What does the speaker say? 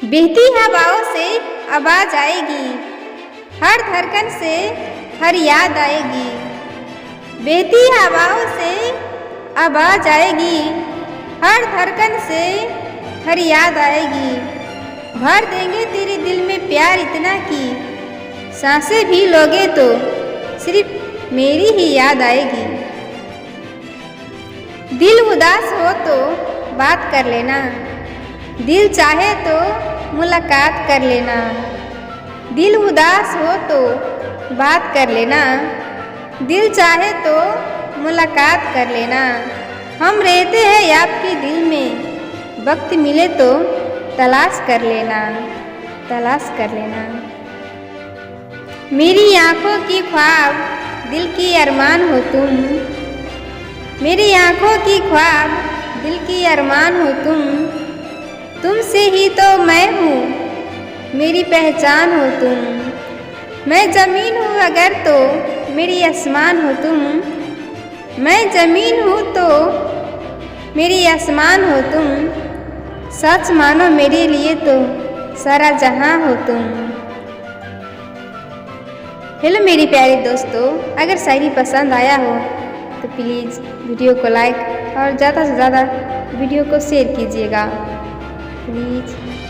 बहती हवाओं से आवाज आएगी, हर धड़कन से हर याद आएगी। बहती हवाओं से आवाज आएगी, हर धड़कन से हर याद आएगी। भर देंगे तेरे दिल में प्यार इतना कि सांसें भी लोगे तो सिर्फ मेरी ही याद आएगी। दिल उदास हो तो बात कर लेना, दिल चाहे तो मुलाकात कर लेना। दिल उदास हो तो बात कर लेना, दिल चाहे तो मुलाकात कर लेना। हम रहते हैं आपके दिल में, वक्त मिले तो तलाश कर लेना, तलाश कर लेना। मेरी आँखों की ख्वाब, दिल की अरमान हो तुम। मेरी आँखों की ख्वाब, दिल की अरमान हो तुम। तुमसे ही तो मैं हूँ, मेरी पहचान हो तुम। मैं ज़मीन हूँ अगर तो मेरी आसमान हो तुम। मैं ज़मीन हूँ तो मेरी आसमान हो तुम। सच मानो मेरे लिए तो सारा जहां हो तुम। हेलो मेरी प्यारे दोस्तों, अगर शायरी पसंद आया हो तो प्लीज़ वीडियो को लाइक और ज़्यादा से ज़्यादा वीडियो को शेयर कीजिएगा प्लीज़।